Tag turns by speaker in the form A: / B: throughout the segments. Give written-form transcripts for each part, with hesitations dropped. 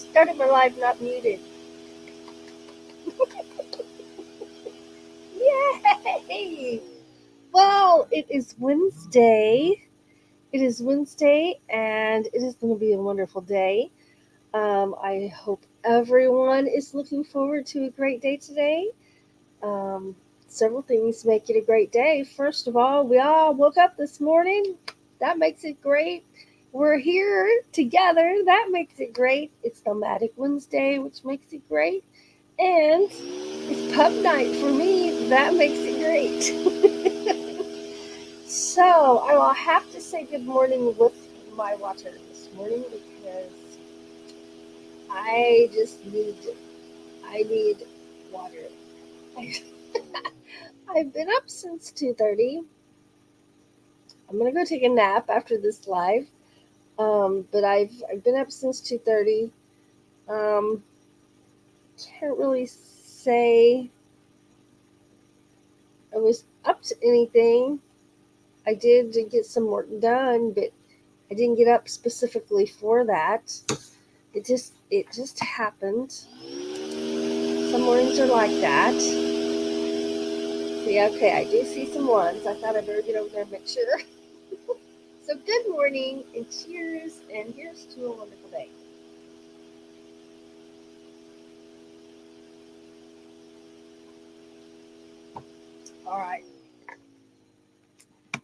A: Started my live not muted. Yay! Well, it is Wednesday. It is Wednesday, and it is going to be a wonderful day. I hope everyone is looking forward to a great day today. Um, Several things make it a great day. First of all, we all woke up this morning. That makes it great. We're here together. That makes it great. It's Nomadic Wednesday, which makes it great. And it's pub night for me. That makes it great. So I will have to say good morning with my water this morning because I just need water. I've been up since 2:30. I'm gonna go take a nap after this live. But I've been up since 2:30. Um, can't really say I was up to anything. I did get some work done, but I didn't get up specifically for that. It just happened. Some mornings are like that. See, okay, I do see some ones. I thought I better get over there and make sure. So good morning and cheers, and here's to a wonderful day. All right.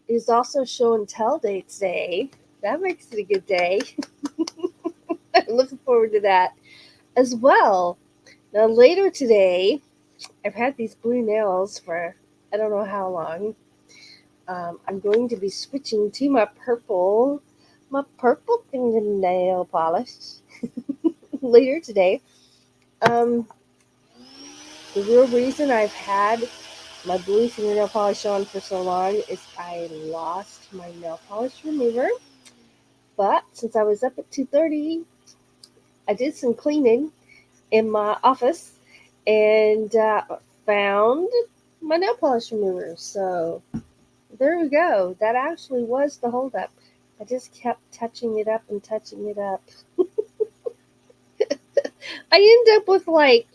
A: It is also show and tell day today. That makes it a good day. I'm looking forward to that as well. Now later today, I've had these blue nails for I don't know how long. I'm going to be switching to my purple fingernail polish later today. Um, the real reason I've had my blue fingernail polish on for so long is I lost my nail polish remover. But since I was up at 2:30, I did some cleaning in my office and found my nail polish remover. So there we go. That actually was the holdup. I just kept touching it up and touching it up. I end up with like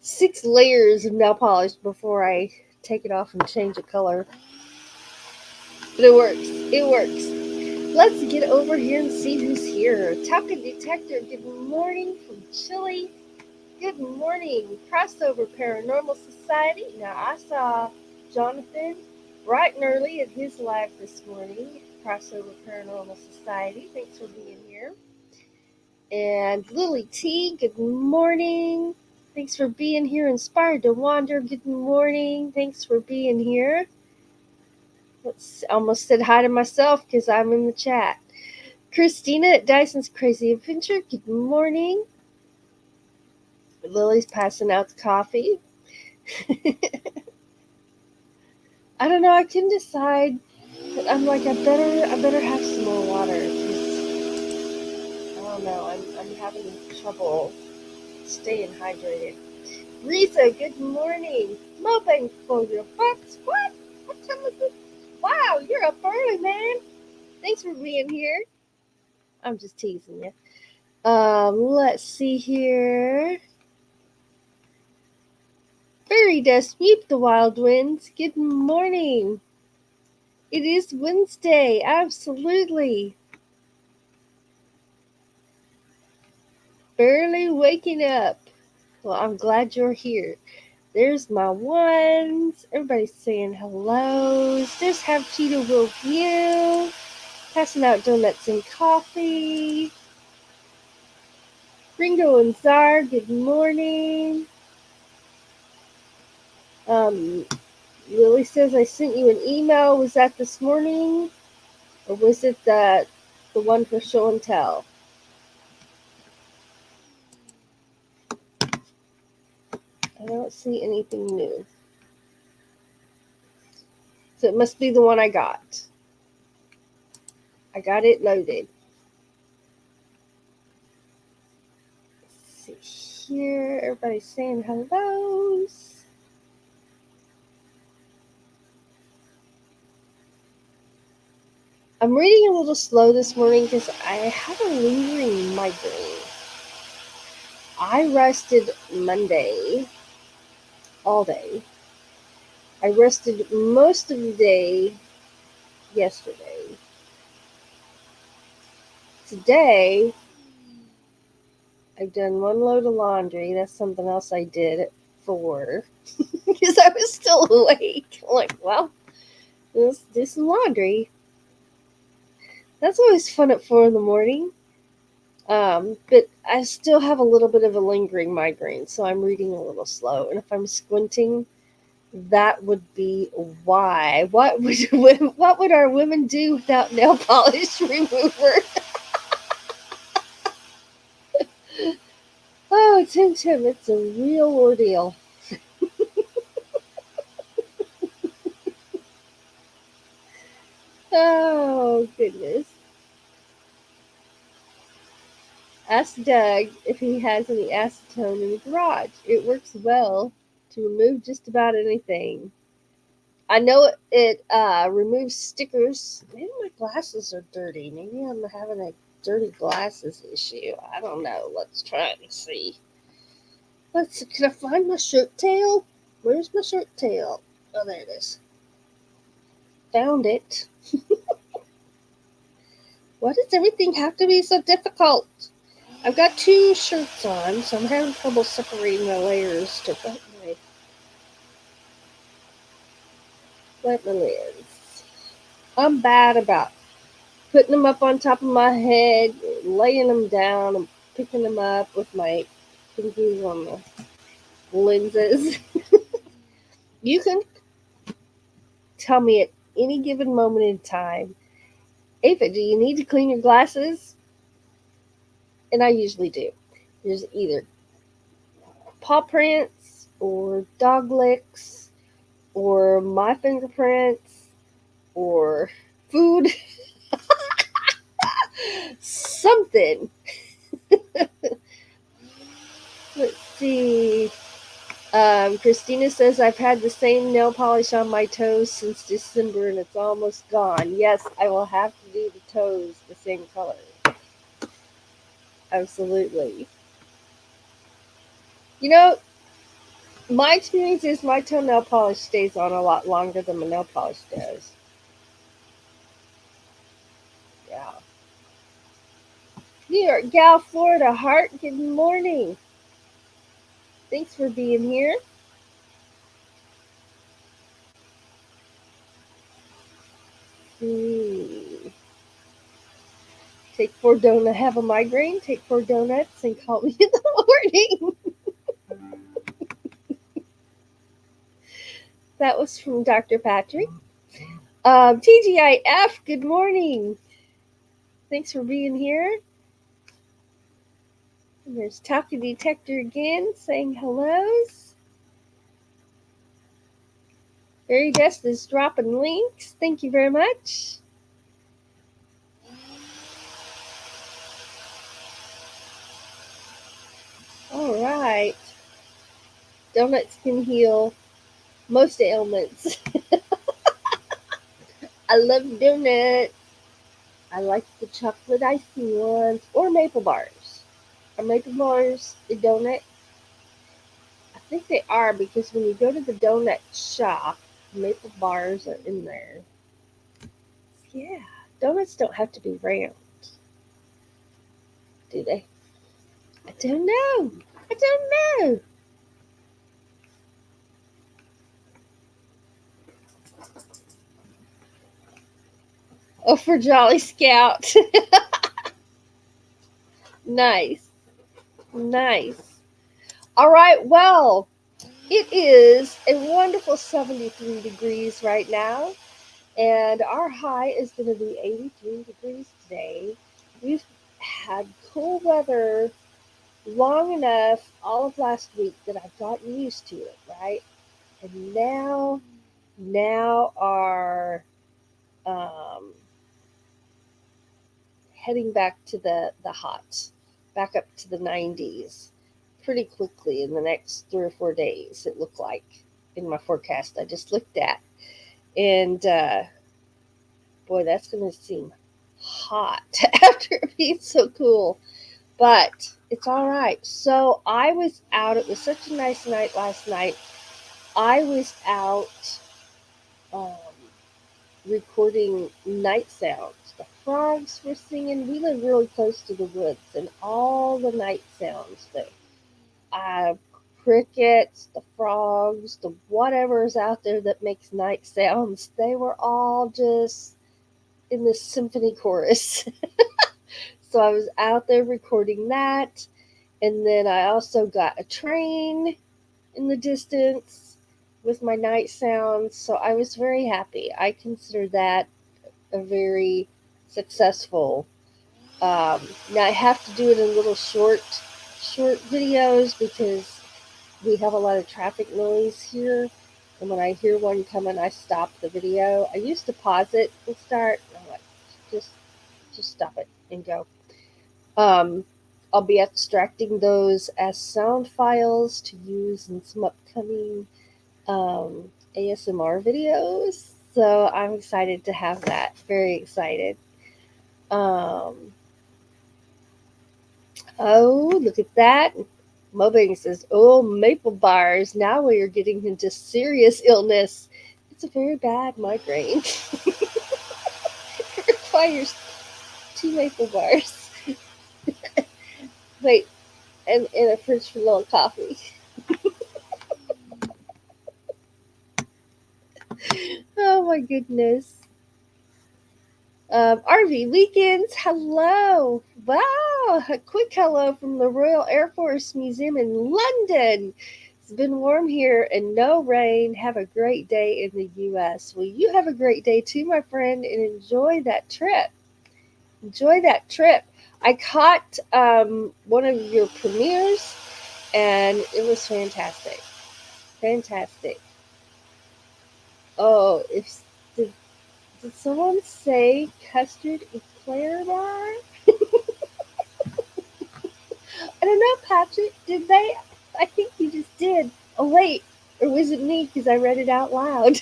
A: 6 layers of nail polish before I take it off and change the color. But it works. It works. Let's get over here and see who's here. Talking Detector, good morning from Chile. Good morning, Crossover Paranormal Society. Now, I saw Jonathan bright and early at his live this morning. Crossover Paranormal Society, thanks for being here. And Lily T, good morning. Thanks for being here. Inspired to Wander, good morning. Thanks for being here. Almost said hi to myself because I'm in the chat. Christina at Dyson's Crazy Adventure, good morning. Lily's passing out the coffee. I don't know. I can decide. I'm like, I better have some more water. I don't know. I'm having trouble staying hydrated. Risa, good morning. Moping for your butts. What? What time is it? Wow, you're up early, man. Thanks for being here. I'm just teasing you. Let's see here. Fairy Dust Sweep the Wild Winds. Good morning. It is Wednesday. Absolutely. Barely waking up. Well, I'm glad you're here. There's my ones. Everybody's saying hellos. There's Have Cheetah Will View. Passing out donuts and coffee. Ringo and Czar, good morning. Lily says I sent you an email. Was that this morning? Or was it the one for show and tell? I don't see anything new. So it must be the one I got. I got it loaded. Let's see here. Everybody's saying hellos. I'm reading a little slow this morning because I have a lingering migraine. I rested Monday all day. I rested most of the day yesterday. Today, I've done one load of laundry. That's something else I did at 4 because I was still awake. I'm like, well, let's do some laundry. That's always fun at 4 in the morning. But I still have a little bit of a lingering migraine, so I'm reading a little slow. And if I'm squinting, that would be why. What would our women do without nail polish remover? Oh, Tim Tim, it's a real ordeal. Oh, goodness. Ask Doug if he has any acetone in the garage. It works well to remove just about anything. I know it removes stickers. Maybe my glasses are dirty. Maybe I'm having a dirty glasses issue. I don't know. Let's try it and see. Let's see. Can I find my shirt tail? Where's my shirt tail? Oh, there it is. Found it. Why does everything have to be so difficult? I've got 2 shirts on, so I'm having trouble separating the layers to wet my lids. I'm bad about putting them up on top of my head, laying them down, and picking them up with my fingers on the lenses. You can tell me at any given moment in time, Ava, do you need to clean your glasses? And I usually do. There's either paw prints or dog licks or my fingerprints or food. Something. Let's see. Christina says, I've had the same nail polish on my toes since December and it's almost gone. Yes, I will have to do the toes the same color. Absolutely. You know, my experience is my toenail polish stays on a lot longer than my nail polish does. Yeah. New York Gal, Florida Heart, good morning. Thanks for being here. Take 4 donuts, have a migraine, take 4 donuts and call me in the morning. That was from Dr. Patrick. TGIF, good morning. Thanks for being here. And there's Talkie Detector again saying hellos. Very Dest is dropping links. Thank you very much. All right. Donuts can heal most ailments. I love donuts. I like the chocolate icy ones or maple bars. Are maple bars a donut? I think they are because when you go to the donut shop, maple bars are in there. Yeah, donuts don't have to be round, do they? I don't know. I don't know. Oh, for Jolly Scout. Nice. Nice. All right, well, it is a wonderful 73 degrees right now, and our high is going to be 83 degrees today. We've had cool weather long enough all of last week that I've gotten used to it, right? And now our heading back to the hot, back up to the 90s pretty quickly in the next 3 or 4 days, it looked like in my forecast I just looked at. And boy, that's going to seem hot after it being so cool. but it's all right. So I was out. It was such a nice night last night. I was out um, recording night sounds. The frogs were singing. We live really close to the woods, and all the night sounds, the uh, crickets, the frogs, the whatever's out there that makes night sounds, they were all just in this symphony chorus. So I was out there recording that. And then I also got a train in the distance with my night sounds. So I was very happy. I consider that a very successful. Now I have to do it in little short videos because we have a lot of traffic noise here. And when I hear one coming, I stop the video. I used to pause it and start. And I'm like, just, just stop it and go. Um, I'll be extracting those as sound files to use in some upcoming ASMR videos. So I'm excited to have that. Very excited. Um, oh, look at that. Mobing says, oh, maple bars. Now we are getting into serious illness. It's a very bad migraine. It requires 2 maple bars. Wait, and a fridge for a little coffee. Oh my goodness. RV Weekends, hello. Wow, a quick hello from the Royal Air Force Museum in London. It's been warm here and no rain. Have a great day in the U.S. Well, you have a great day too, my friend, and enjoy that trip. Enjoy that trip. I caught one of your premieres, and it was fantastic. Fantastic. Oh, if did someone say custard eclair bar? I don't know, Patrick. Did they? I think you just did. Oh wait, or was it me because I read it out loud?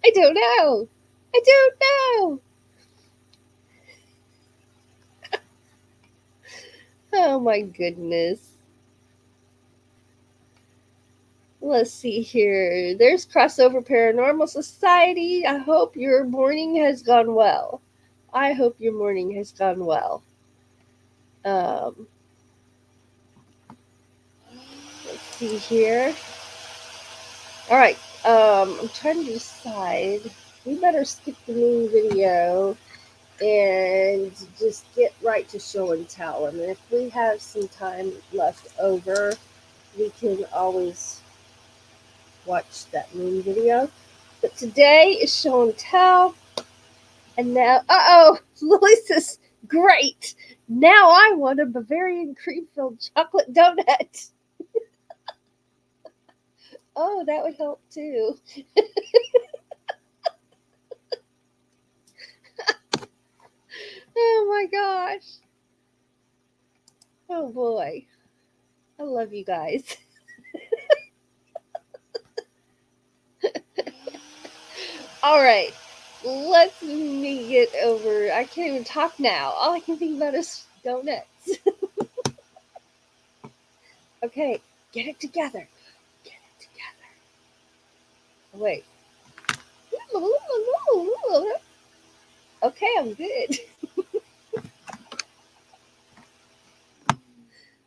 A: I don't know. I don't know. Oh my goodness. Let's see here. There's Crossover Paranormal Society. I hope your morning has gone well. I hope your morning has gone well. Um, let's see here. All right. I'm trying to decide. We better skip the main video and just get right to show and tell. And if we have some time left over, we can always watch that main video. But today is show and tell. And now, Lily says, great. Now I want a Bavarian cream filled chocolate donut. Oh, that would help too. Oh my gosh. Oh boy. I love you guys. All right. Let's me get over. I can't even talk now. All I can think about is donuts. Okay, get it together. Get it together. Wait. Okay, I'm good.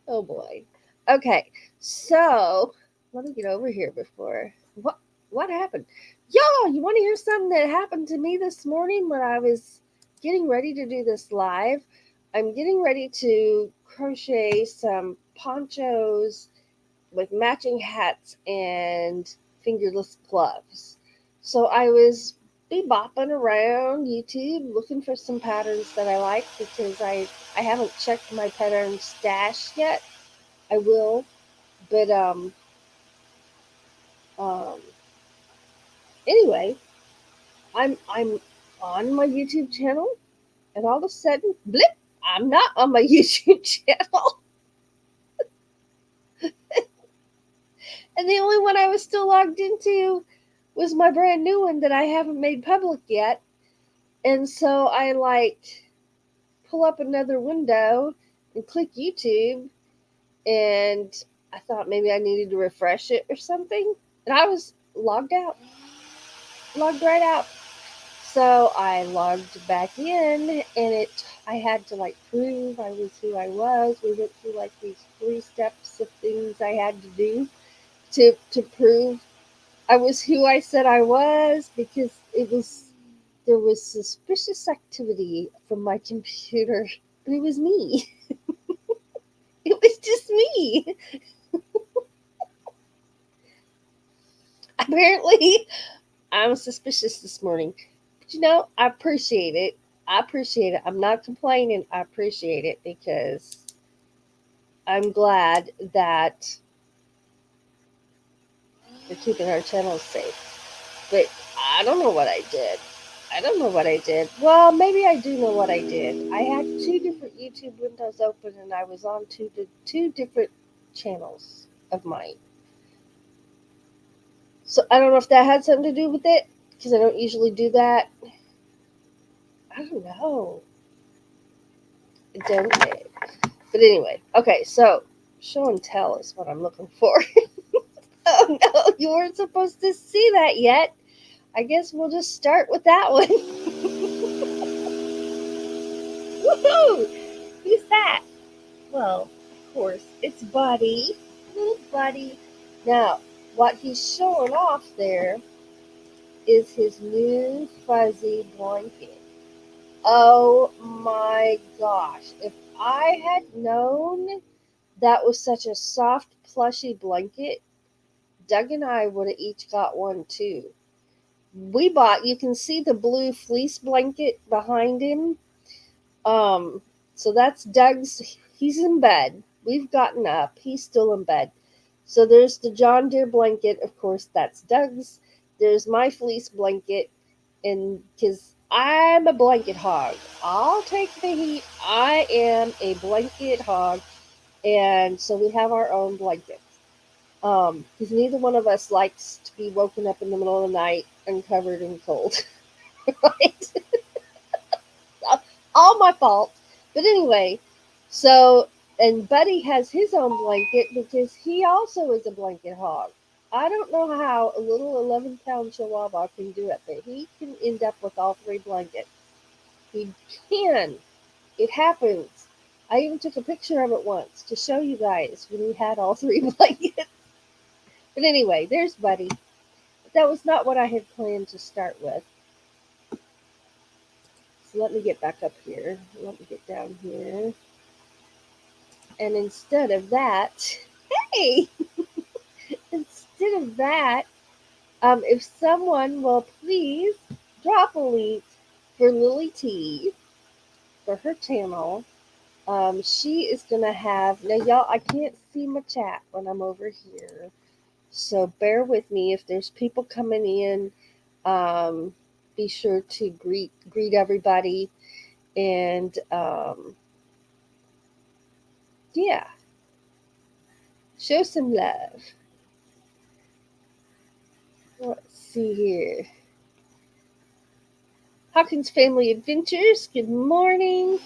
A: Oh boy. Okay, so let me get over here before what happened. Y'all, you want to hear something that happened to me this morning when I was getting ready to do this live? I'm getting ready to crochet some ponchos with matching hats and fingerless gloves. So I was bopping around YouTube looking for some patterns that I like because I haven't checked my pattern stash yet. I will, but um anyway, I'm on my YouTube channel, and all of a sudden, blip, I'm not on my YouTube channel. And the only one I was still logged into was my brand new one that I haven't made public yet. And so I like pull up another window and click YouTube, and I thought maybe I needed to refresh it or something, and I was logged right out. So I logged back in, and I had to like prove I was who I was. We went through like these 3 steps of things I had to do to prove I was who I said I was, because there was suspicious activity from my computer, but it was me. It was just me. Apparently, I'm suspicious this morning. But I appreciate it. I appreciate it. I'm not complaining. I appreciate it because I'm glad that they're keeping our channels safe. But I don't know what I did. I don't know what I did. Well, maybe I do know what I did. I had 2 different YouTube windows open, and I was on two different channels of mine. So I don't know if that had something to do with it, because I don't usually do that. I don't know. I don't know. But anyway, okay, so show and tell is what I'm looking for. Oh no, you weren't supposed to see that yet. I guess we'll just start with that one. Woohoo! Who's that? Well, of course, it's Buddy. Little Buddy. Now, what he's showing off there is his new fuzzy blanket. Oh my gosh. If I had known that was such a soft, plushy blanket, Doug and I would have each got one too. You can see the blue fleece blanket behind him. So that's Doug's. He's in bed. We've gotten up. He's still in bed. So there's the John Deere blanket. Of course, that's Doug's. There's my fleece blanket. And because I'm a blanket hog, I'll take the heat. I am a blanket hog. And so we have our own blankets. Because neither one of us likes to be woken up in the middle of the night and covered in cold. Right? All my fault. But anyway, so, and Buddy has his own blanket because he also is a blanket hog. I don't know how a little 11-pound chihuahua can do it, but he can end up with all 3 blankets. He can. It happens. I even took a picture of it once to show you guys when he had all 3 blankets. But anyway, there's Buddy. That was not what I had planned to start with. So let me get back up here. Let me get down here. And instead of that, hey, instead of that, if someone will please drop a link for Lily T for her channel, she is going to have, now y'all, I can't see my chat when I'm over here. So bear with me. If there's people coming in, be sure to greet everybody. And yeah, show some love. Let's see here. Hawkins Family Adventures, good morning.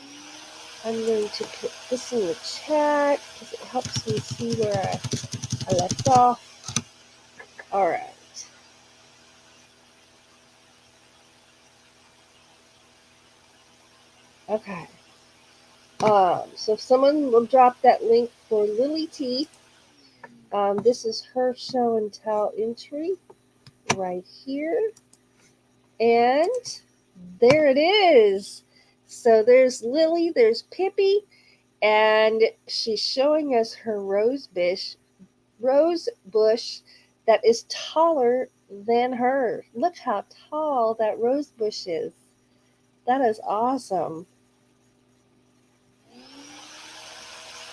A: I'm going to put this in the chat because it helps me see where I left off. All right. Okay. So if someone will drop that link for Lily T, this is her show and tell entry right here. And there it is. So there's Lily, there's Pippi, and she's showing us her rose bush that is taller than her. Look how tall that rose bush is. That is awesome.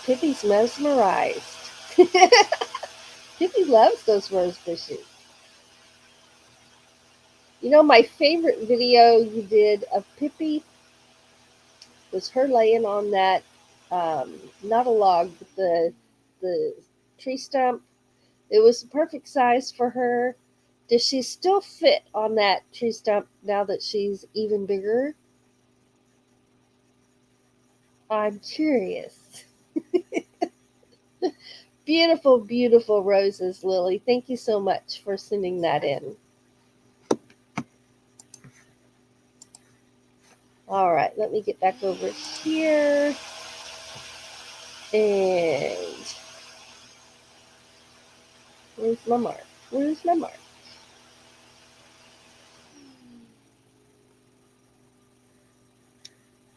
A: Pippi's mesmerized. Pippi loves those rose bushes. My favorite video you did of Pippi was her laying on that, not a log, but the tree stump. It was the perfect size for her. Does she still fit on that tree stump now that she's even bigger? I'm curious. Beautiful, beautiful roses, Lily. Thank you so much for sending that in. All right, let me get back over here. And where's my mark? Where's my mark?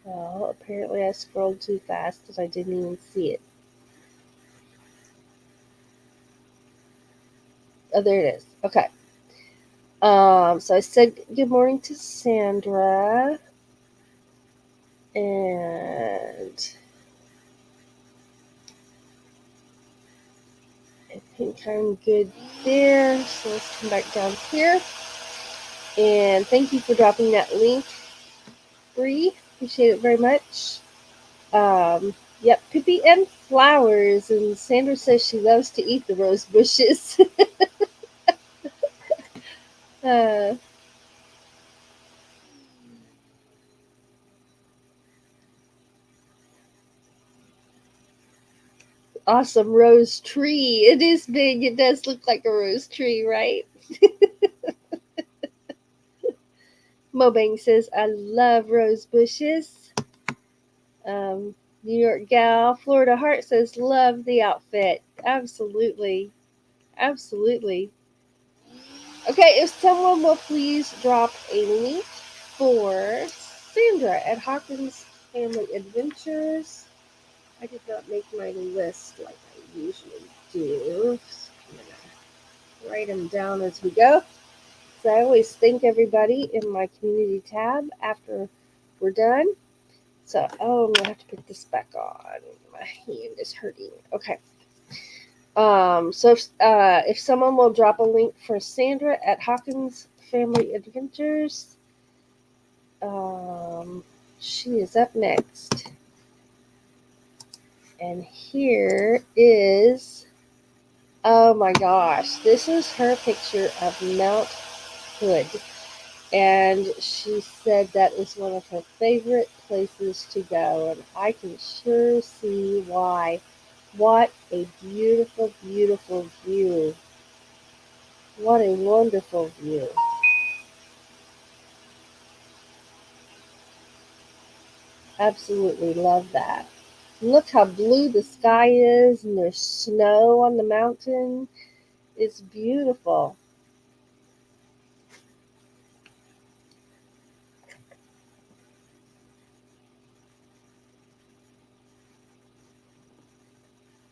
A: Oh, apparently I scrolled too fast because I didn't even see it. Oh, there it is. Okay. So I said good morning to Sandra, and I think I'm good there. So let's come back down here. And thank you for dropping that link, Bree. Appreciate it very much. Yep, Pippi and flowers. And Sandra says she loves to eat the rose bushes. uh, awesome rose tree. It is big. It does look like a rose tree, right? Mobang says, I love rose bushes. New York Gal, Florida Heart says, love the outfit. Absolutely. Absolutely. Okay, if someone will please drop a link for Sandra at Hawkins Family Adventures. I did not make my list like I usually do. So I'm going to write them down as we go. So I always thank everybody in my community tab after we're done. So, I'm going to have to put this back on. My hand is hurting. Okay. So if someone will drop a link for Sandra at Hawkins Family Adventures, she is up next. And here is, oh my gosh, this is her picture of Mount Hood. And she said that is one of her favorite places to go. And I can sure see why. What a beautiful, beautiful view. What a wonderful view. Absolutely love that. Look how blue the sky is, and there's snow on the mountain. It's beautiful.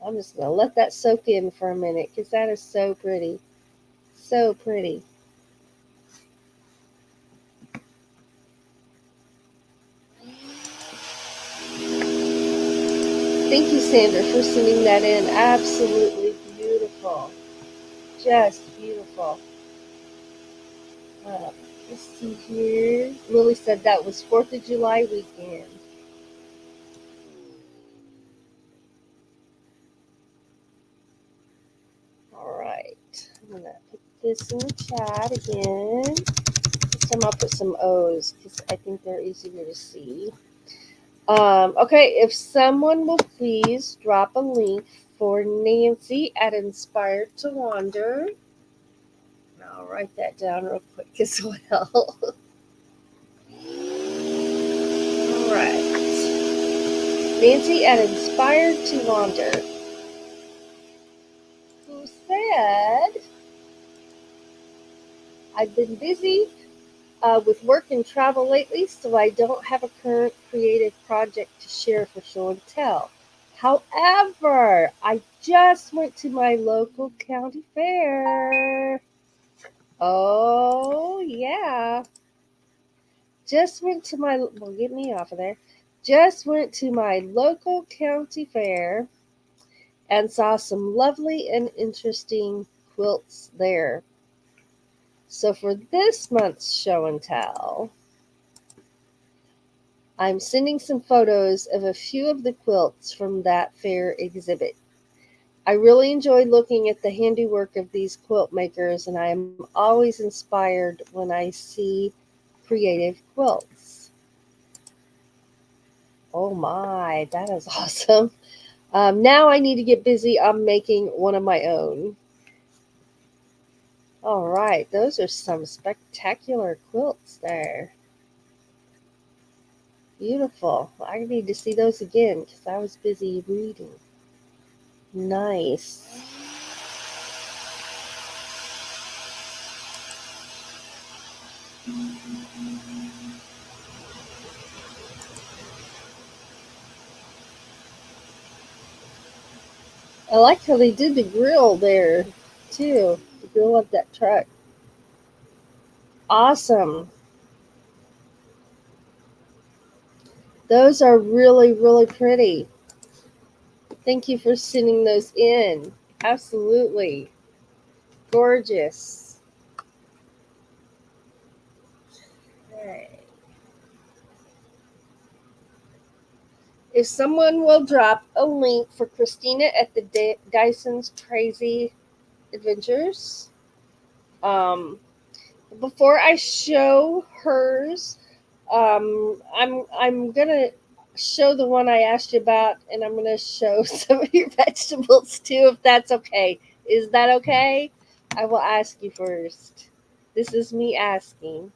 A: I'm just going to let that soak in for a minute because that is so pretty. So pretty. Thank you, Sandra, for sending that in. Absolutely beautiful. Just beautiful. Uh, let's see here. Lily said that was 4th of July weekend. All right. I'm going to put this in the chat again. This time I'll put some O's because I think they're easier to see. Okay, if someone will please drop a link for Nancy at Inspired to Wander. I'll write that down real quick as well. All right. Nancy at Inspired to Wander, who said, I've been busy with work and travel lately, so I don't have a current creative project to share for show and tell. However, I just went to my local county fair. Oh, yeah. Just went to my, well, get me off of there. Just went to my local county fair and saw some lovely and interesting quilts there. So for this month's show and tell, I'm sending some photos of a few of the quilts from that fair exhibit. I really enjoy looking at the handiwork of these quilt makers, and I am always inspired when I see creative quilts. Oh my, that is awesome. Now I need to get busy on making one of my own. All right, those are some spectacular quilts there. Beautiful. I need to see those again because I was busy reading. Nice. I like how they did the grill there, too. The grill of that truck. Awesome. Those are really, really pretty. Thank you for sending those in. Absolutely. Gorgeous. Okay. If someone will drop a link for Christina at the Dyson's Crazy Adventures. Before I show hers, I'm gonna show the one I asked you about, and I'm gonna show some of your vegetables too, if that's okay. Is that okay? I will ask you first. This is me asking.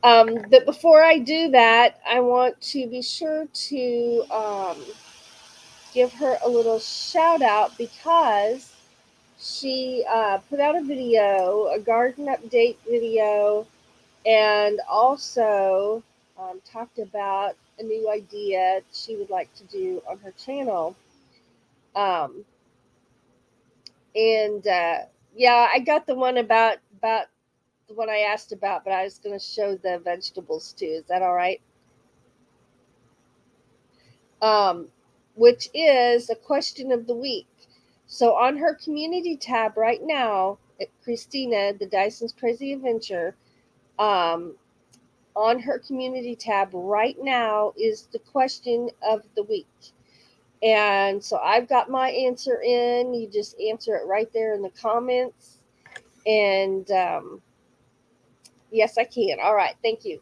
A: But before I do that, I want to be sure to give her a little shout out because she put out a video, a garden update video, and also talked about a new idea she would like to do on her channel. Um, and yeah, I got the one about the one I asked about, but I was going to show the vegetables too. Is that all right? Um, which is a question of the week. So on her community tab right now, at Christina, the Dyson's Crazy Adventure, um, on her community tab right now is the question of the week. And so I've got my answer in. You just answer it right there in the comments. And yes, I can. All right. Thank you.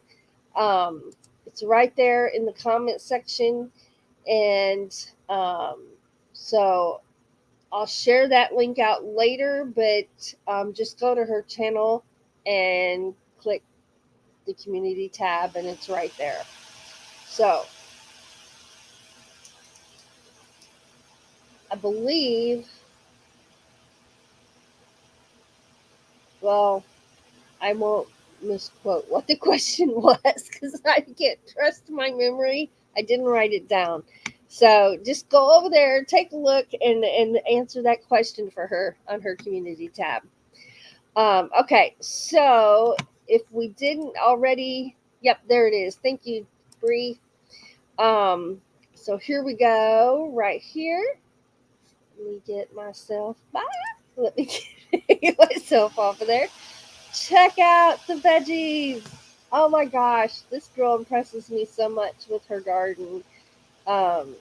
A: It's right there in the comment section. And so I'll share that link out later, but just go to her channel and click the community tab, and it's right there. So I believe, well, I won't misquote what the question was because I can't trust my memory. I didn't write it down. So just go over there, take a look, and answer that question for her on her community tab. Okay, so if we didn't already, yep, there it is. Thank you, Bree. So here we go, right here. Let me get myself back. Let me get myself off of there. Check out the veggies. Oh my gosh, this girl impresses me so much with her garden.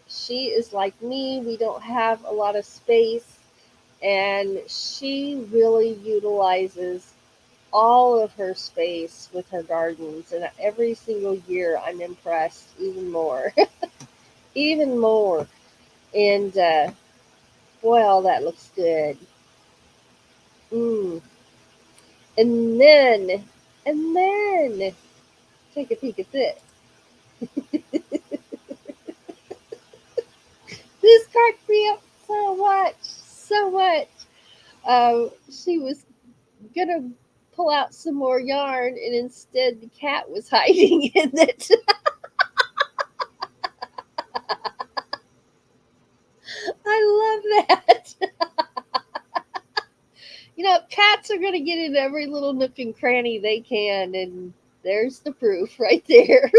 A: She is like me. We don't have a lot of space, and she really utilizes all of her space with her gardens. And every single year, I'm impressed even more, even more. And boy, all that looks good. Mm. And then, and then, take a peek at this. This cracked me up so much, so much. She was gonna pull out some more yarn, and instead the cat was hiding in it. I love that. Cats are gonna get in every little nook and cranny they can, and there's the proof right there.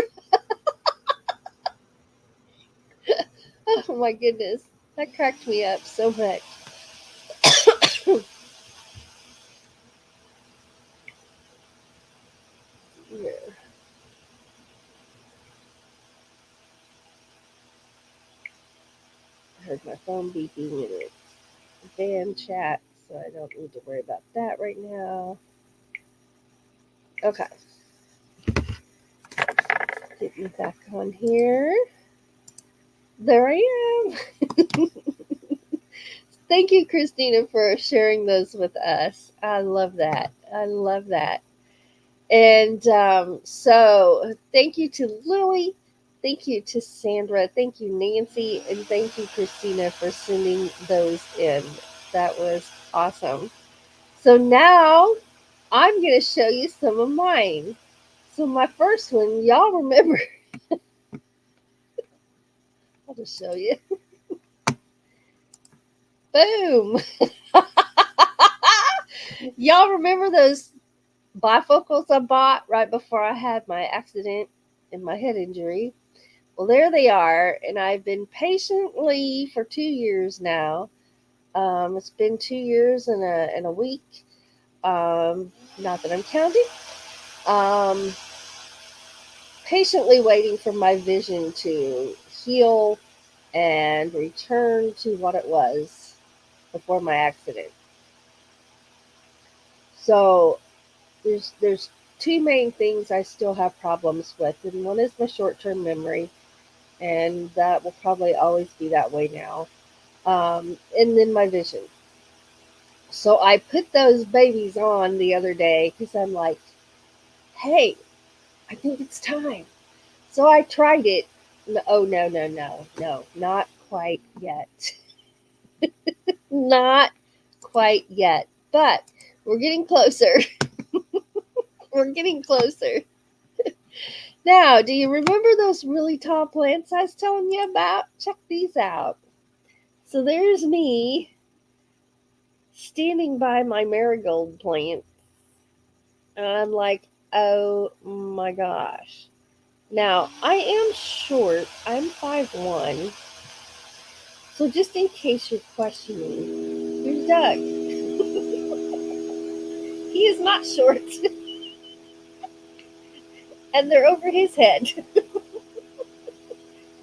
A: Oh my goodness, that cracked me up so much. Yeah. I heard my phone beeping and it's banned chat, so I don't need to worry about that right now. Okay. Get you back on here. There I am. Thank you, Christina, for sharing those with us. I love that. I love that. And so, thank you to Lily. Thank you to Sandra. Thank you, Nancy. And thank you, Christina, for sending those in. That was awesome. So, now I'm going to show you some of mine. So, my first one, y'all remember, I'll just show you. Boom. Y'all remember those bifocals I bought right before I had my accident and my head injury? Well, there they are, and I've been patiently for 2 years now. It's been 2 years and a week. Not that I'm counting. Um, Patiently waiting for my vision to heal and return to what it was before my accident. So there's two main things I still have problems with, and one is my short-term memory, and that will probably always be that way now. And then my vision. So I put those babies on the other day because I'm like, hey, I think it's time. So I tried it. Oh, no, no, no, no, not quite yet. Not quite yet. But we're getting closer. We're getting closer. Now, do you remember those really tall plants I was telling you about? Check these out. So there's me standing by my marigold plant. And I'm like, oh my gosh. Now, I am short. I'm 5'1". So just in case you're questioning, here's Doug. He is not short. And they're over his head.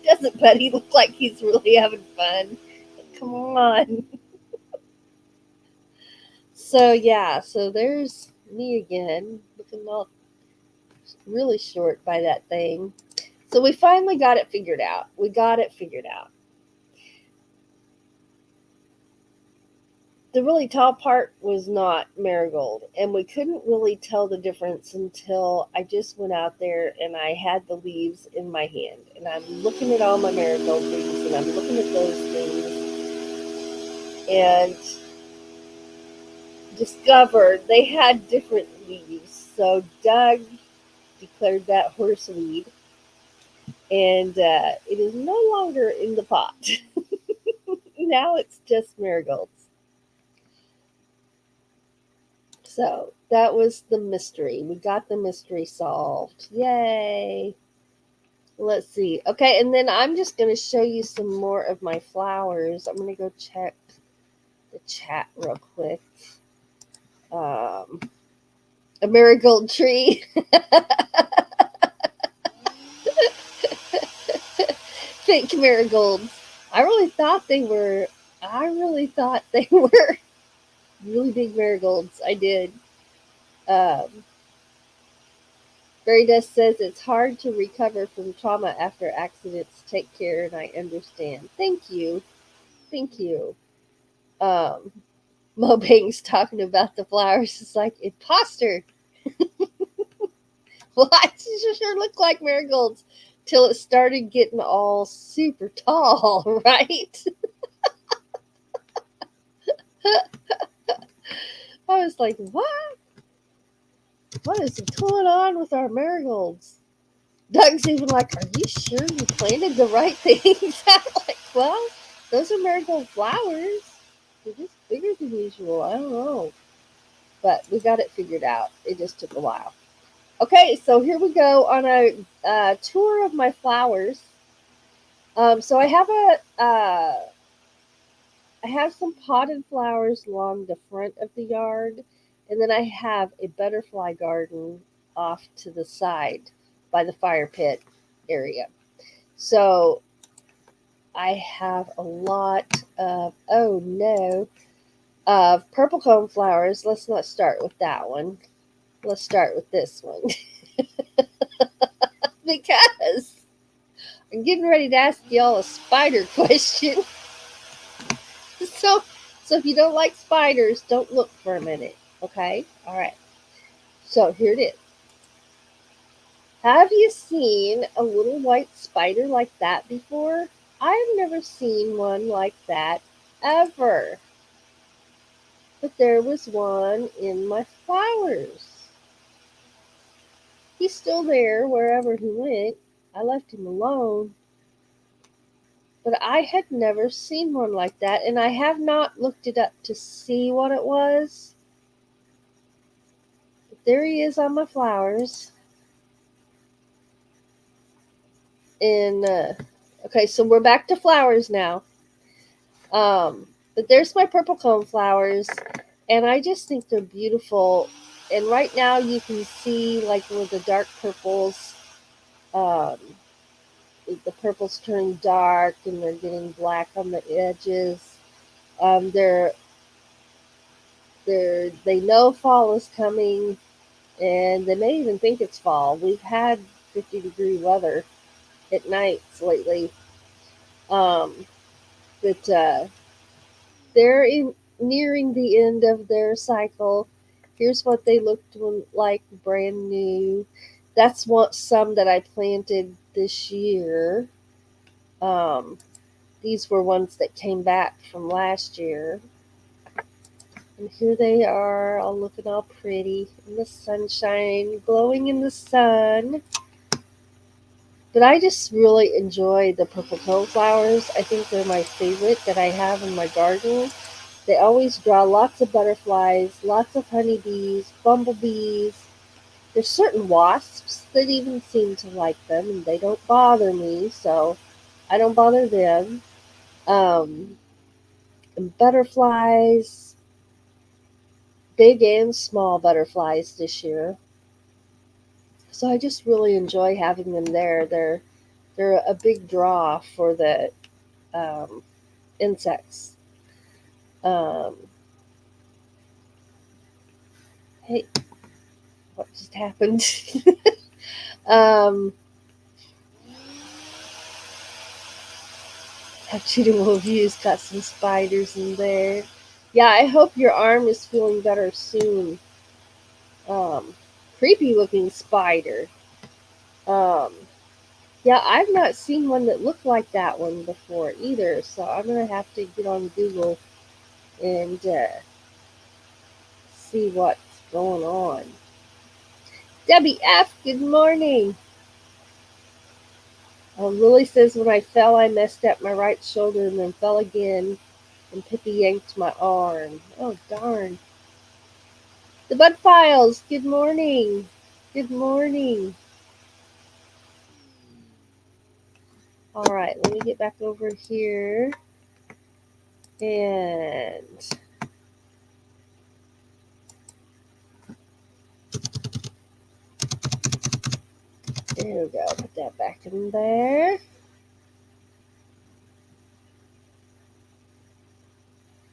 A: Doesn't Buddy look like he's really having fun? Come on. So yeah, so there's me again, looking all really short by that thing. So we finally got it figured out. We got it figured out. The really tall part was not marigold, and we couldn't really tell the difference until I just went out there and I had the leaves in my hand, and I'm looking at all my marigold leaves, and I'm looking at those things, and discovered they had different leaves. So Doug declared that horseweed, and it is no longer in the pot. Now it's just marigolds. So that was the mystery. We got the mystery solved. Yay! Let's see. Okay, and then I'm just going to show you some more of my flowers. I'm going to go check the chat real quick. A marigold tree. Fake marigolds. I really thought they were really big marigolds. I did. Um, Veridus says it's hard to recover from trauma after accidents. Take care, and I understand. Thank you. Thank you. Um, Mo Bang's talking about the flowers. It's like, imposter. Well, I sure look like marigolds till it started getting all super tall, right? I was like, what? What is going on with our marigolds? Doug's even like, are you sure you planted the right things? I'm like, well, those are marigold flowers. They're just bigger than usual. I don't know. But we got it figured out. It just took a while. Okay, so here we go on a tour of my flowers. So I have some potted flowers along the front of the yard, and then I have a butterfly garden off to the side by the fire pit area. So I have a lot of, oh no, of purple cone flowers. Let's not start with that one. Let's start with this one. because I'm getting ready to ask y'all a spider question. So, so if you don't like spiders, don't look for a minute. Okay? All right. So here it is. Have you seen a little white spider like that before? I've never seen one like that ever. But there was one in my flowers. He's still there wherever he went. I left him alone. But I had never seen one like that, and I have not looked it up to see what it was. But there he is on my flowers. And, okay, so we're back to flowers now. But there's my purple cone flowers, and I just think they're beautiful. And right now you can see, like, with the dark purples, um, the purples turning dark and they're getting black on the edges. They're they know fall is coming, and they may even think it's fall. We've had 50-degree weather at nights lately, um, but they're nearing the end of their cycle. Here's what they looked like brand new. That's what some that I planted this year. Um, these were ones that came back from last year. And here they are, all looking all pretty in the sunshine, glowing in the sun. But I just really enjoy the purple cone flowers. I think they're my favorite that I have in my garden. They always draw lots of butterflies, lots of honeybees, bumblebees. There's certain wasps that even seem to like them, and they don't bother me, so I don't bother them. Um, and butterflies, big and small butterflies this year. So I just really enjoy having them there. They're a big draw for the um, insects. Um, hey, what just happened? um, have suitable views. Got some spiders in there. Yeah, I hope your arm is feeling better soon. Um, Creepy looking spider. Um, yeah, I've not seen one that looked like that one before either. So I'm gonna have to get on Google and see what's going on. Debbie F, good morning. Lily says, when I fell, I messed up my right shoulder and then fell again, and Pippi yanked my arm. Oh, darn. The Bud Files, good morning. Good morning. All right, let me get back over here. And there we go. Put that back in there.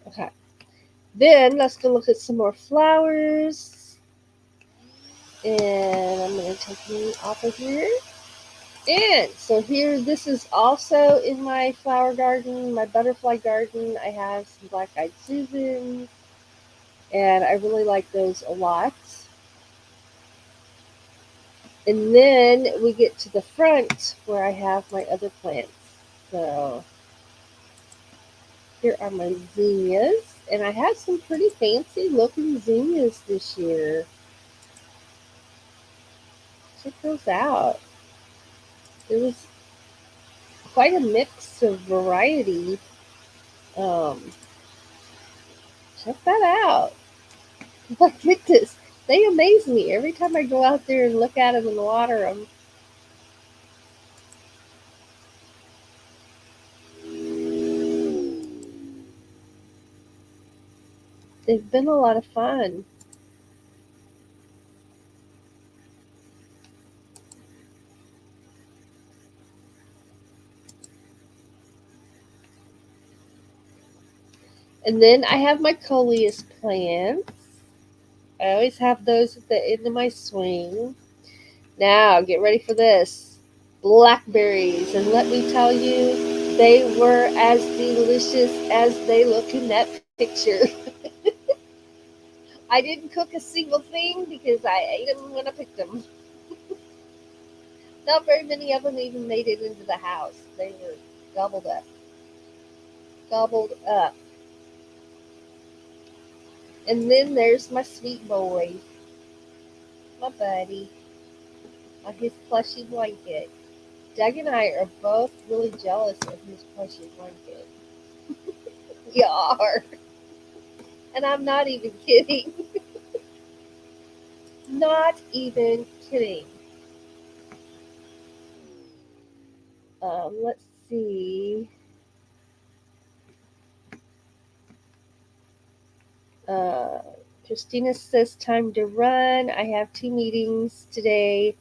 A: Okay. Then let's go look at some more flowers. And I'm going to take me off of here. And so here, this is also in my flower garden, my butterfly garden. I have some black-eyed Susans, and I really like those a lot. And then we get to the front where I have my other plants. So here are my zinnias, and I have some pretty fancy looking zinnias this year. Check those out. There was quite a mix of variety. Um, Check that out. My goodness, they amaze me every time I go out there and look at them and water them. They've been a lot of fun. And then I have my coleus plants. I always have those at the end of my swing. Now, get ready for this. blackberries. And let me tell you, they were as delicious as they look in that picture. I didn't cook a single thing because I ate them when I picked them. Not very many of them even made it into the house. They were gobbled up. Gobbled up. And then there's my sweet boy, my buddy, on his plushy blanket. Doug and I are both really jealous of his plushy blanket. We are. And I'm not even kidding. Not even kidding. Let's see. Christina says time to run. I have 2 meetings today.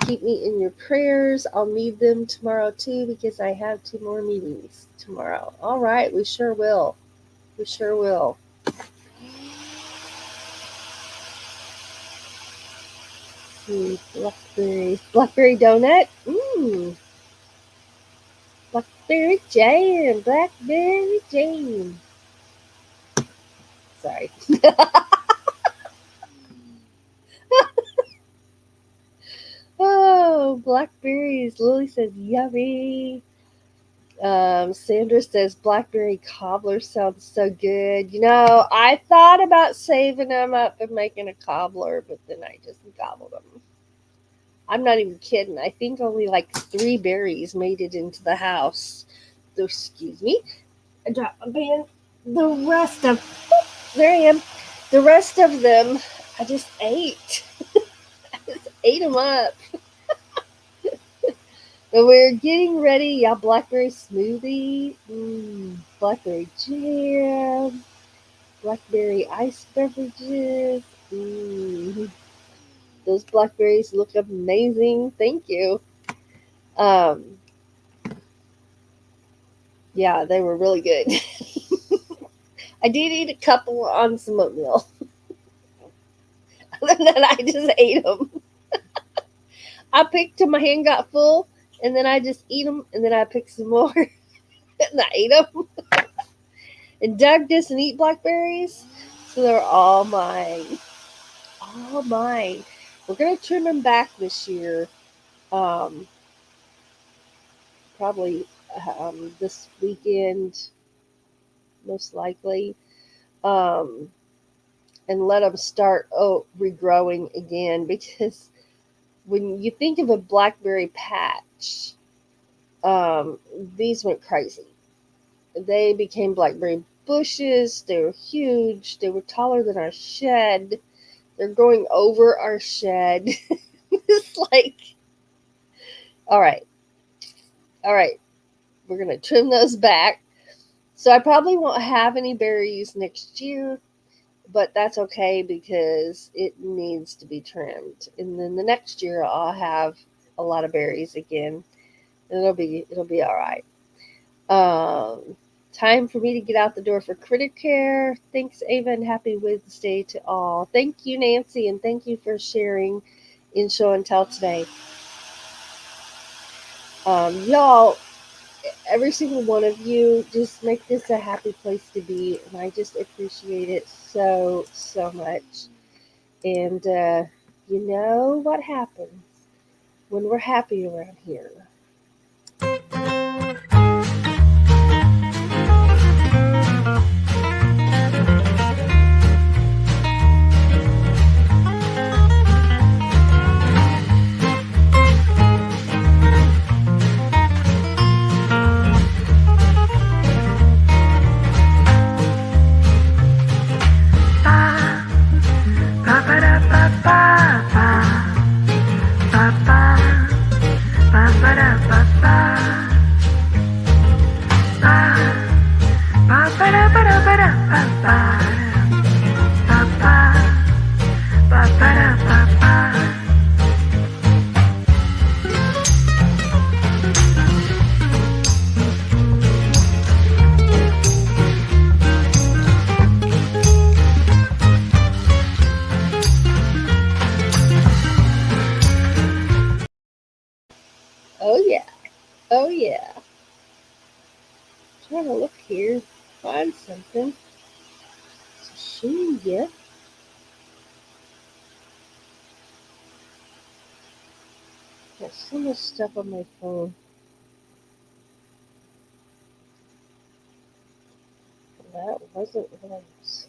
A: Keep me in your prayers. I'll need them tomorrow too because I have 2 more meetings tomorrow. All right, we sure will. We sure will. Blackberry donut. Blackberry jam. Blackberry jam. Sorry. Oh, blackberries. Lily says yummy. Sandra says blackberry cobbler sounds so good. I thought about saving them up and making a cobbler, but then I just gobbled them. I'm not even kidding. I think only like 3 berries made it into the house. So, excuse me. I dropped my pen. The rest of... there I am. The rest of them, I just ate. I just ate them up. But we're getting ready. Yeah, blackberry smoothie. Blackberry jam. Blackberry ice beverages. Those blackberries look amazing. Thank you. Yeah, they were really good. I did eat a couple on some oatmeal. Other than that, I just ate them. I picked till my hand got full, and then I just eat them, and then I picked some more, and I ate them. And Doug doesn't eat blackberries, so they're all mine. All mine. We're going to trim them back this year. Probably this weekend, most likely. And let them start regrowing again, because when you think of a blackberry patch, these went crazy. They became blackberry bushes. They were huge. They were taller than our shed. They're going over our shed. It's like, all right. We're going to trim those back. So I probably won't have any berries next year, but that's okay because it needs to be trimmed. And then the next year I'll have a lot of berries again. And it'll be all right. Time for me to get out the door for critter care. Thanks, Ava, and happy Wednesday to all. Thank you, Nancy, and thank you for sharing in Show and Tell today. Y'all, every single one of you, just make this a happy place to be, and I just appreciate it so, so much. And you know what happens when we're happy around here. Oh yeah. Trying to look here, find something to show you. There's so much stuff on my phone. That wasn't those.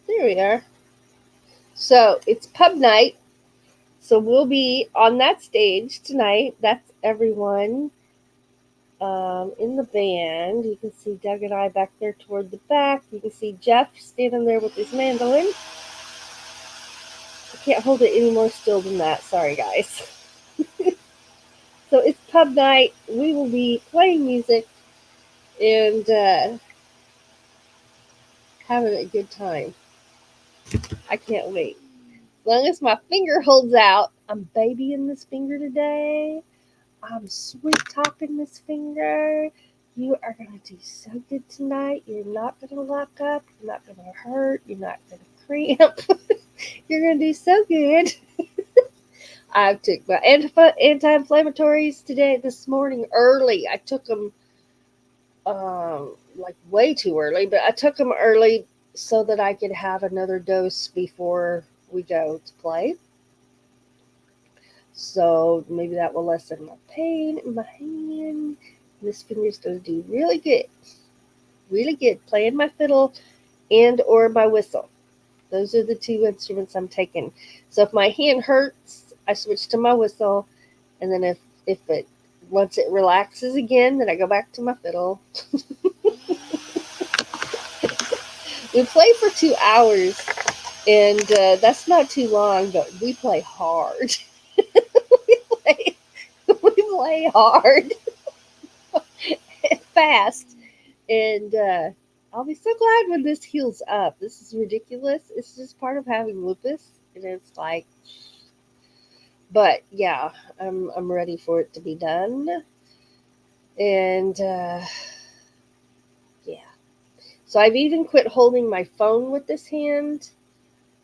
A: There we are. So it's pub night. So we'll be on that stage tonight. That's everyone in the band. You can see Doug and I back there toward the back. You can see Jeff standing there with his mandolin. I can't hold it any more still than that. Sorry, guys. So it's pub night. We will be playing music and having a good time. I can't wait. As long as my finger holds out, I'm babying this finger today. I'm sweet talking this finger. You are going to do so good tonight. You're not going to lock up. You're not going to hurt. You're not going to cramp. You're going to do so good. I took my anti-inflammatories this morning early. I took them like way too early, but I took them early so that I could have another dose before we go to play. So maybe that will lessen my pain in my hand. This finger's going to do really good. Really good. Playing my fiddle and or my whistle. Those are the two instruments I'm taking. So if my hand hurts, I switch to my whistle. And then if it once it relaxes again, then I go back to my fiddle. We play for 2 hours, and that's not too long, but we play hard. we play hard and fast, and I'll be so glad when this heals up. This is ridiculous. It's just part of having lupus, and it's like, but yeah, I'm ready for it to be done, and yeah. So I've even quit holding my phone with this hand,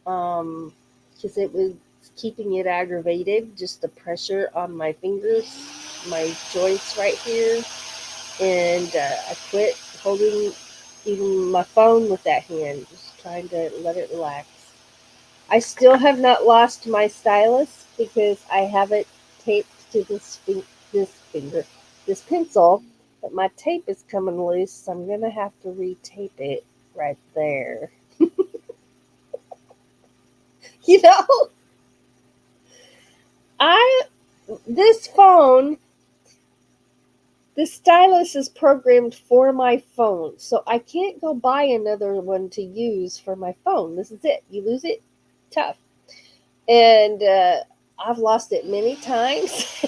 A: because it was keeping it aggravated. Just the pressure on my fingers, my joints right here, and I quit holding even my phone with that hand, just trying to let it relax. I still have not lost my stylus because I have it taped to this pencil, but my tape is coming loose, so I'm gonna have to retape it right there. You know, I this phone, the stylus is programmed for my phone, so I can't go buy another one to use for my phone. This is it. You lose it, tough. And I've lost it many times.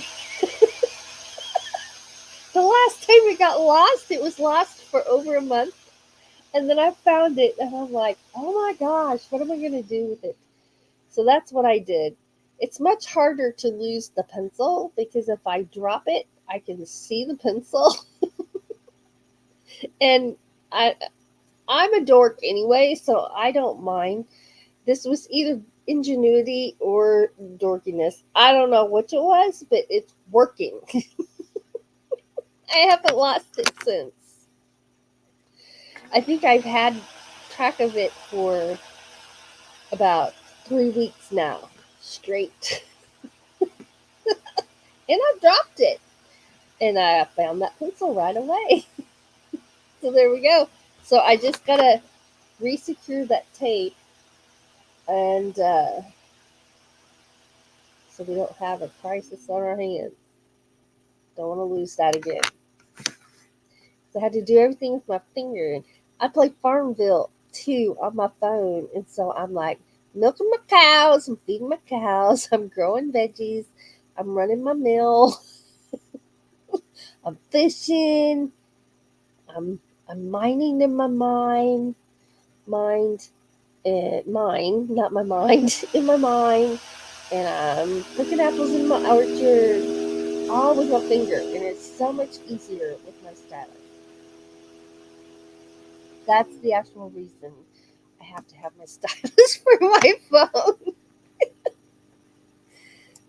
A: The last time it got lost, it was lost for over a month. And then I found it, and I'm like, oh my gosh, what am I going to do with it? So that's what I did. It's much harder to lose the pencil because if I drop it, I can see the pencil. And I, I'm a dork anyway, so I don't mind. This was either ingenuity or dorkiness. I don't know which it was, but it's working. I haven't lost it since. I think I've had track of it for about 3 weeks now, straight. And I dropped it. And I found that pencil right away. So there we go. So I just gotta resecure that tape, and so we don't have a crisis on our hands. Don't want to lose that again. So I had to do everything with my finger. And I play Farmville too on my phone. And so I'm like milking my cows, I'm feeding my cows, I'm growing veggies, I'm running my mill, I'm fishing, I'm I'm mining in my mind, and mine, not my mind, in my mind, and I'm picking apples in my orchard, all with my finger, and it's so much easier with my stylus. That's the actual reason I have to have my stylus for my phone.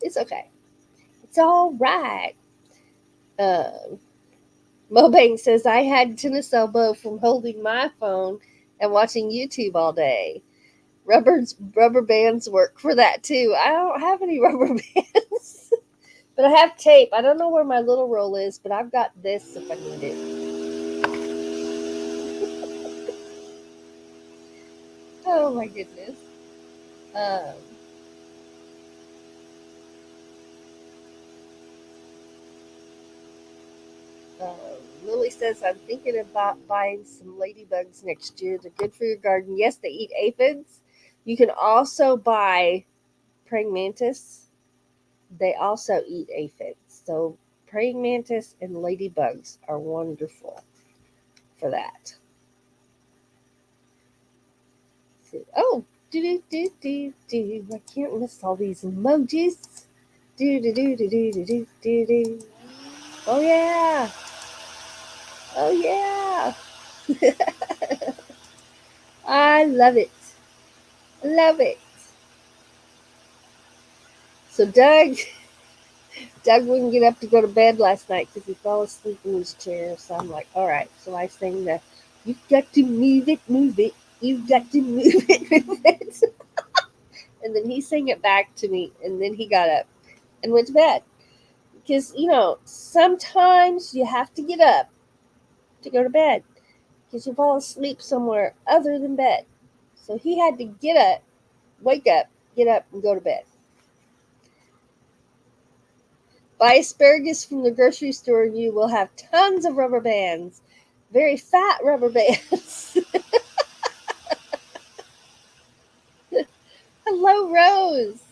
A: It's okay. It's all right. Um, Mobang says, I had tennis elbow from holding my phone and watching YouTube all day. Rubber bands work for that too. I don't have any rubber bands, but I have tape. I don't know where my little roll is, but I've got this if I need it. Oh my goodness. Um, um, Lily says, I'm thinking about buying some ladybugs next year. They're good for your garden. Yes, they eat aphids. You can also buy praying mantis. They also eat aphids. So praying mantis and ladybugs are wonderful for that. Oh, do do do do do. I can't miss all these emojis. Do do do do do do do do. Oh yeah. Oh yeah. I love it. Love it. So Doug wouldn't get up to go to bed last night because he fell asleep in his chair. So I'm like, all right. So I sang the, you've got to move it, move it. You've got to move it, move it. And then he sang it back to me. And then he got up and went to bed. Because, sometimes you have to get up to go to bed because you fall asleep somewhere other than bed. So he had to get up, wake up, get up, and go to bed. Buy asparagus from the grocery store and you will have tons of rubber bands. Very fat rubber bands. Hello, Rose.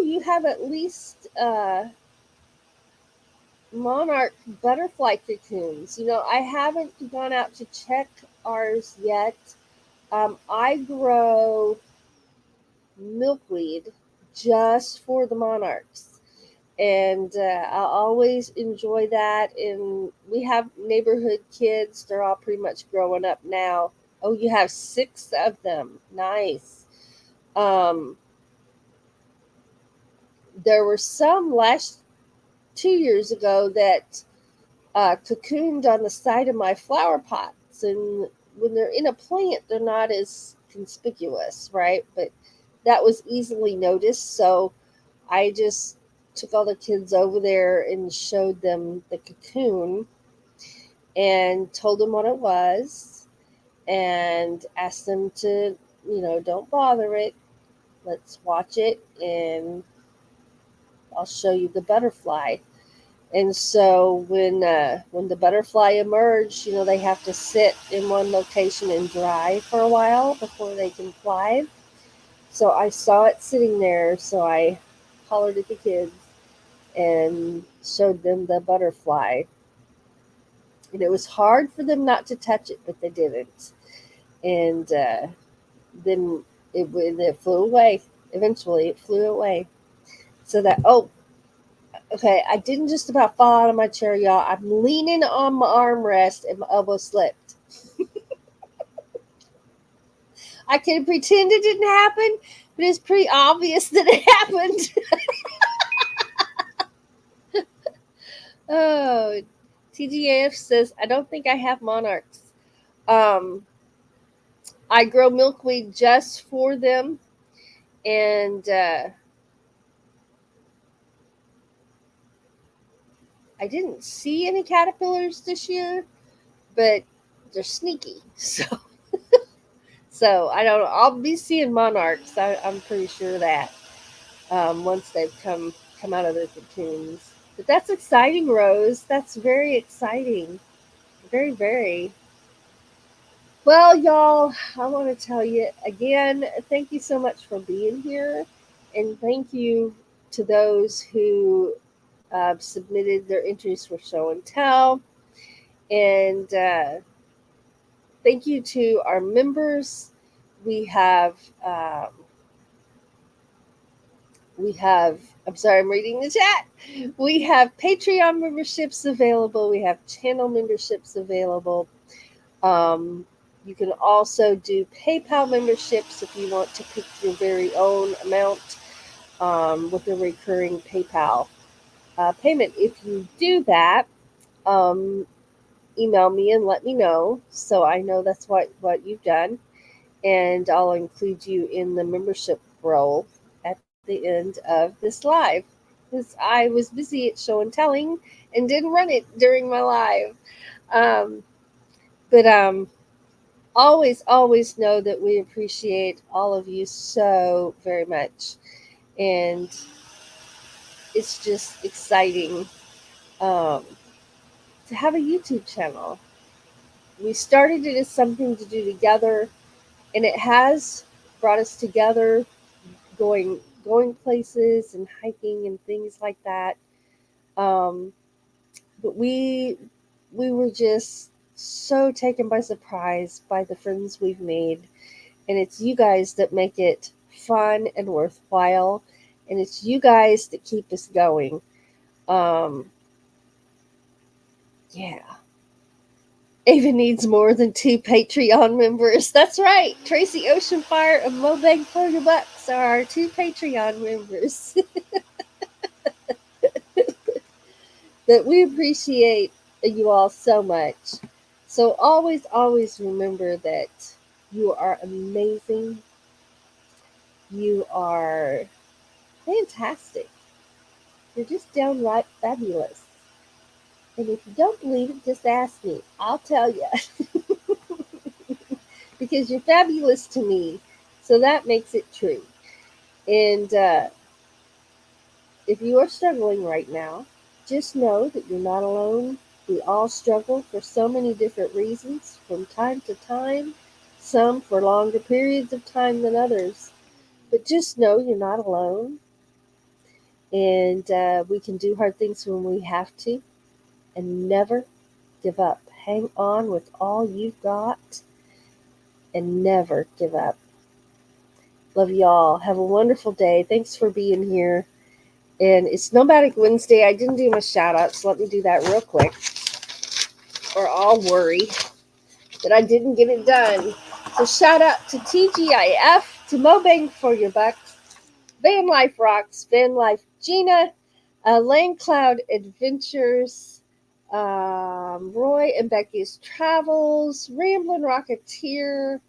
A: You have at least monarch butterfly cocoons. I haven't gone out to check ours yet. I grow milkweed just for the monarchs. And I always enjoy that. And we have neighborhood kids. They're all pretty much growing up now. Oh, you have 6 of them. Nice. Um, there were some last 2 years ago that cocooned on the side of my flower pots. And when they're in a plant, they're not as conspicuous, right? But that was easily noticed. So I just took all the kids over there and showed them the cocoon and told them what it was and asked them to, don't bother it. Let's watch it and I'll show you the butterfly. And so when the butterfly emerged, they have to sit in one location and dry for a while before they can fly. So I saw it sitting there, so I hollered at the kids and showed them the butterfly. And it was hard for them not to touch it, but they didn't. And then it flew away. Eventually, it flew away. So okay, I didn't just about fall out of my chair, y'all. I'm leaning on my armrest and my elbow slipped. I can pretend it didn't happen, but it's pretty obvious that it happened. Oh, TGAF says, I don't think I have monarchs. Um, I grow milkweed just for them. And I didn't see any caterpillars this year, but they're sneaky. So I don't know. I'll be seeing monarchs. I'm pretty sure of that once they've come out of their cocoons. But that's exciting, Rose. That's very exciting. Very, very. Well, y'all, I want to tell you again, thank you so much for being here. And thank you to those who submitted their entries for show and tell. And thank you to our members. We have, um, I'm sorry, I'm reading the chat. We have Patreon memberships available. We have channel memberships available. Um, you can also do PayPal memberships if you want to pick your very own amount. with a recurring PayPal payment. If you do that, um, email me and let me know so I know that's what you've done, and I'll include you in the membership role at the end of this live. Because I was busy at show and telling and didn't run it during my live. Um, but always know that we appreciate all of you so very much. And it's just exciting um, to have a YouTube channel. We started it as something to do together, and it has brought us together, going places and hiking and things like that. Um, but we were just so taken by surprise by the friends we've made, and it's you guys that make it fun and worthwhile, and it's you guys that keep us going. Um, yeah. Ava needs more than 2 Patreon members. That's right. Tracy Oceanfire and Mobang for your bucks are our 2 Patreon members that we appreciate you all so much. So always remember that you are amazing. You are fantastic. You're just downright fabulous. And if you don't believe it, just ask me. I'll tell you. Because you're fabulous to me. So that makes it true. And if you are struggling right now, just know that you're not alone. We all struggle for so many different reasons from time to time, some for longer periods of time than others. But just know you're not alone. And we can do hard things when we have to. And never give up. Hang on with all you've got and never give up. Love y'all. Have a wonderful day. Thanks for being here. And it's Nomadic Wednesday. I didn't do my shout outs. Let me do that real quick, or I'll worry that I didn't get it done. So, shout out to TGIF, to Mobang for your bucks, Van Life Rocks, Van Life Gina, Lane Cloud Adventures, Roy and Becky's Travels, Ramblin' Rocketeer.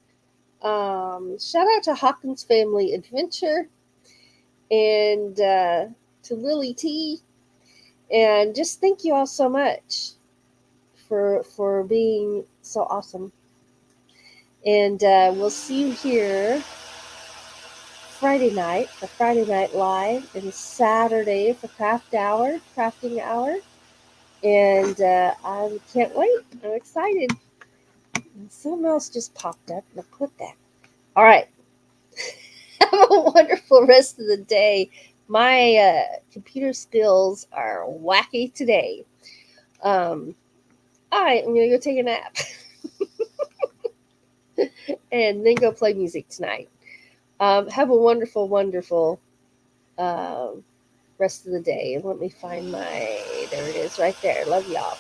A: Shout out to Hawkins Family Adventure, and to Lily T. And just thank you all so much for being so awesome. And we'll see you here Friday night for Friday Night Live, and Saturday for crafting hour. And I can't wait. I'm excited. And something else just popped up, and I put that. All right. Have a wonderful rest of the day. My computer skills are wacky today. All right, I'm going to go take a nap and then go play music tonight. Have a wonderful uh, rest of the day. And let me find there it is right there. Love y'all.